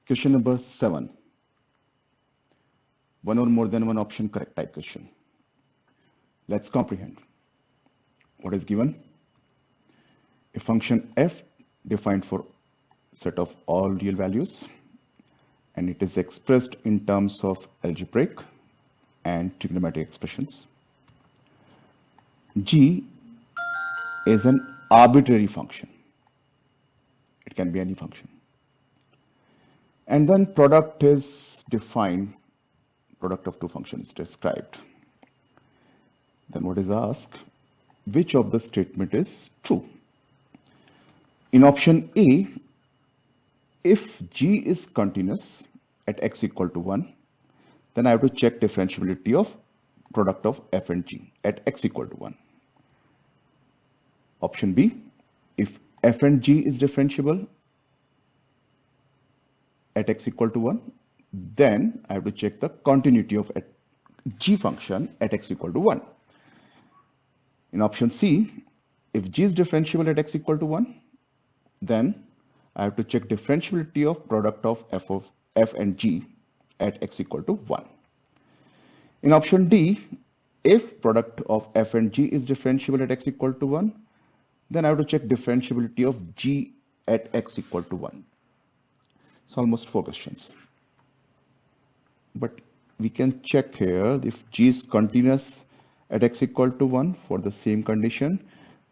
Question number 7. One or more than one option correct type question. Let's comprehend. What is given? A function f defined for set of all real values, and it is expressed in terms of algebraic and trigonometric expressions. G is an arbitrary function. It can be any function. And then product is defined, product of two functions described. Then what is asked? Which of the statement is true? In option A, if G is continuous at x equal to 1, then I have to check differentiability of product of f and g at x equal to 1. Option B, if f and g is differentiable at x equal to 1, then I have to check the continuity of g function at x equal to 1. In option C, if g is differentiable at x equal to 1, then I have to check differentiability of product of f and g at x equal to 1. In option D, if product of f and g is differentiable at x equal to 1, then I have to check differentiability of g at x equal to 1. It's almost 4 questions. But we can check here if g is continuous at x equal to 1 for the same condition,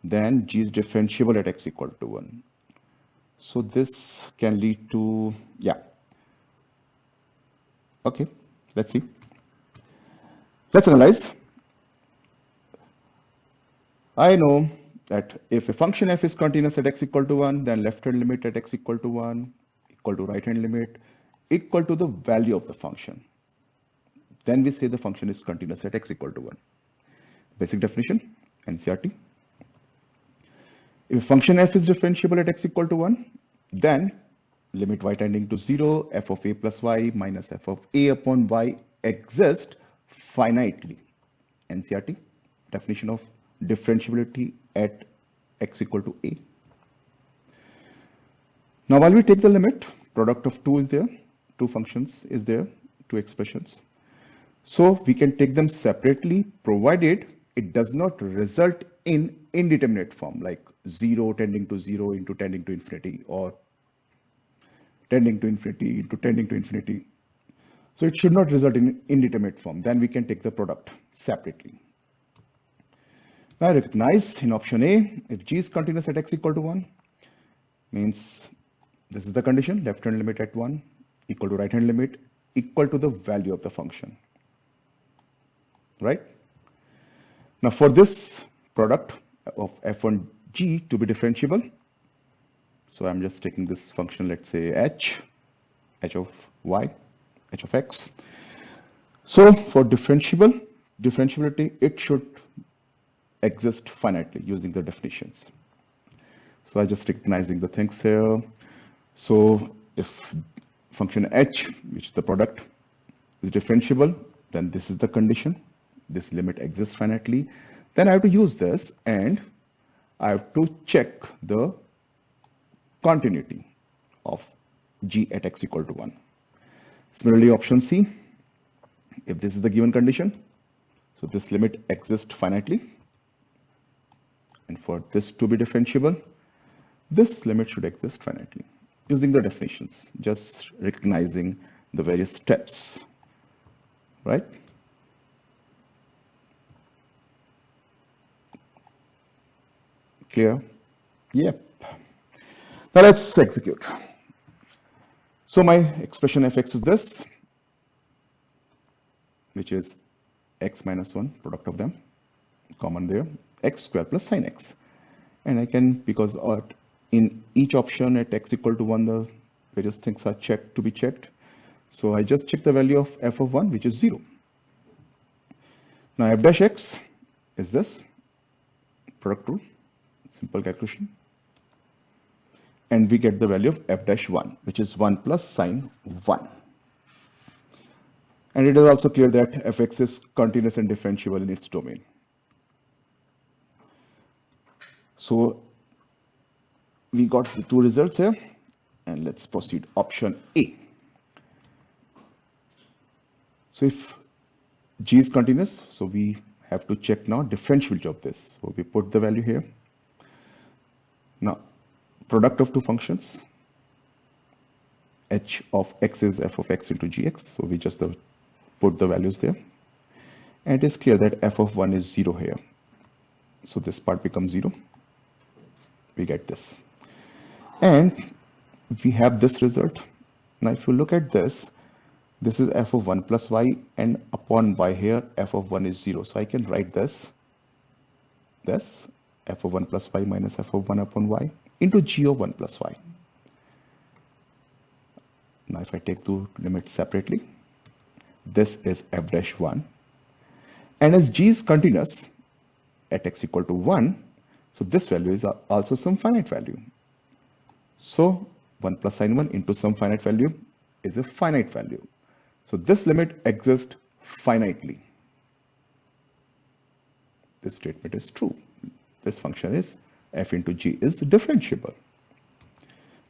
then g is differentiable at x equal to 1. So this can lead to, yeah. Okay, let's see. Let's analyze. I know that if a function f is continuous at x equal to 1, then left hand limit at x equal to 1 equal to right hand limit equal to the value of the function. Then we say the function is continuous at x equal to 1. Basic definition, NCERT. If function f is differentiable at x equal to 1, then limit y tending to 0, f of a plus y minus f of a upon y exist finitely. NCERT, definition of differentiability at x equal to a. Now while we take the limit, product of 2 is there, two functions is there, two expressions. So we can take them separately provided it does not result in indeterminate form like 0 tending to 0 into tending to infinity or tending to infinity into tending to infinity. So it should not result in indeterminate form. Then we can take the product separately. Now I recognize in option A, if g is continuous at x equal to 1, means this is the condition, left hand limit at 1 equal to right hand limit equal to the value of the function. Right? Now for this product of f and g to be differentiable, so I'm just taking this function, let's say h of y, h of x. So for differentiability, it should exist finitely using the definitions. So I just recognizing the things here. So if function h, which is the product, is differentiable, then this is the condition. This limit exists finitely. Then I have to use this and I have to check the continuity of g at x equal to 1. Similarly, option C, if this is the given condition, so this limit exists finitely. And for this to be differentiable, this limit should exist finitely using the definitions, just recognizing the various steps, right? Clear? Yep. Now let's execute. So my expression fx is this, which is x minus 1, product of them, common there, x square plus sine x. And I can, because in each option at x equal to 1, the various things are checked to be checked. So I just check the value of f of 1, which is 0. Now f dash x is this, product rule, simple calculation. And we get the value of f dash 1, which is 1 plus sine 1. And it is also clear that fx is continuous and differentiable in its domain. So we got the two results here, and let's proceed. Option A. So if G is continuous, so we have to check now differentiability of this. So we put the value here. Now, product of two functions, h of x is f of x into gx. So we just put the values there. And it is clear that f of 1 is 0 here. So this part becomes 0. We get this. And we have this result. Now, if you look at this, this is f of 1 plus y, and upon y here, f of 1 is 0. So I can write this f of 1 plus y minus f of 1 upon y into g of 1 plus y. Now, if I take the limits separately, this is f dash 1. And as g is continuous at x equal to 1, so this value is also some finite value. So 1 plus sine 1 into some finite value is a finite value. So this limit exists finitely. This statement is true. This function is f into g is differentiable.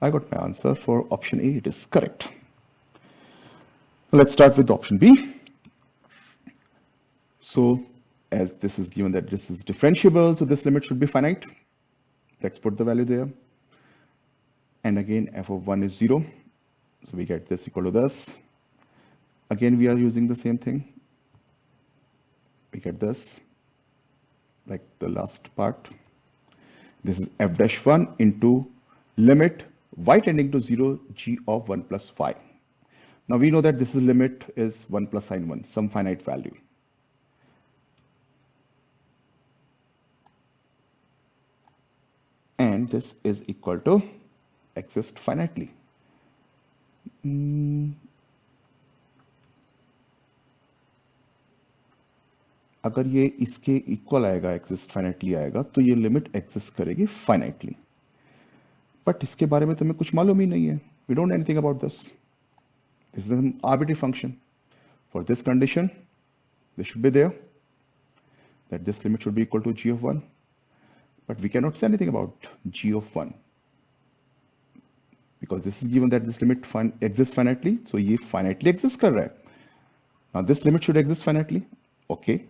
I got my answer for option A. It is correct. Let's start with option B. So as this is given that this is differentiable, so this limit should be finite. Let's put the value there. And again, f of 1 is 0. So we get this equal to this. Again, we are using the same thing. We get this, like the last part. This is f dash 1 into limit y tending to 0 g of 1 plus phi. Now we know that this limit is 1 plus sine 1, some finite value. And this is equal to exist finitely. अगर ये इसके equal आएगा, exist finitely आएगा, तो ये limit exist करेगी finitely. But इसके बारे में तो हमें कुछ मालूम ही नहीं है. We don't know anything about this. This is an arbitrary function. For this condition this should be there that this limit should be equal to g of 1, but we cannot say anything about g of 1 because this is given that this limit exists finitely, so ये finitely exists कर रहा है. Now this limit should exist finitely. Okay.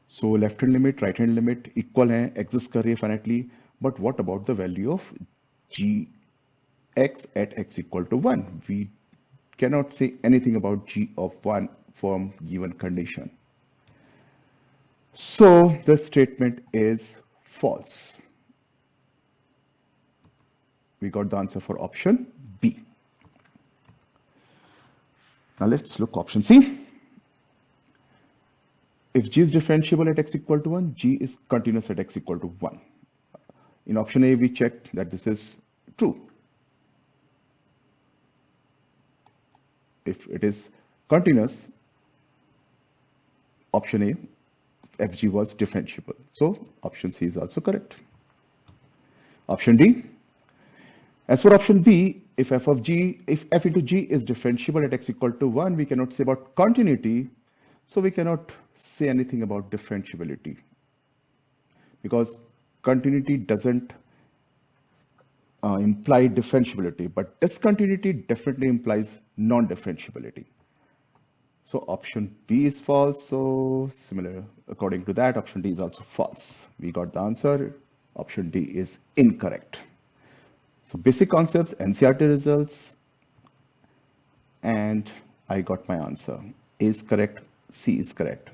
So left hand limit, right hand limit equal है, exist कर रही है finitely. But what about the value of gx at x equal to 1? We cannot say anything about g of 1 from given condition. So the statement is false. We got the answer for option B. Now let's look option C. If g is differentiable at x equal to 1, g is continuous at x equal to 1. In option A, we checked that this is true. If it is continuous, option A, fg was differentiable. So option C is also correct. Option D. As for option B, if f into g is differentiable at x equal to 1, we cannot say about continuity. So we cannot say anything about differentiability because continuity doesn't imply differentiability, but discontinuity definitely implies non-differentiability. So option B is false. So similar, according to that, option D is also false. We got the answer. Option D is incorrect. So basic concepts, NCERT results, and I got my answer. A is correct, C is correct.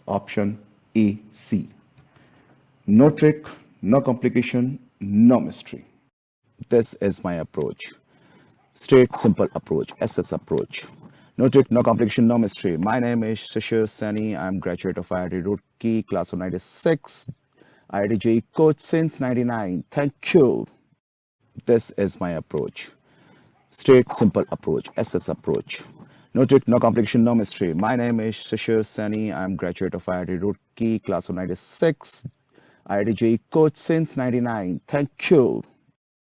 Option A, C. No trick, no complication, no mystery. This is my approach. Straight, simple approach, SS approach. No trick, no complication, no mystery. My name is Shishir Sani. I'm graduate of IIT Roorkee, class of 96. IIT JEE coach since 99. Thank you. This is my approach. Straight, simple approach, SS approach. No trick, no complication, no mystery. My name is Shishir Sani. I'm graduate of IIT Roorkee, class of 96. IIT JEE coach since 99. Thank you.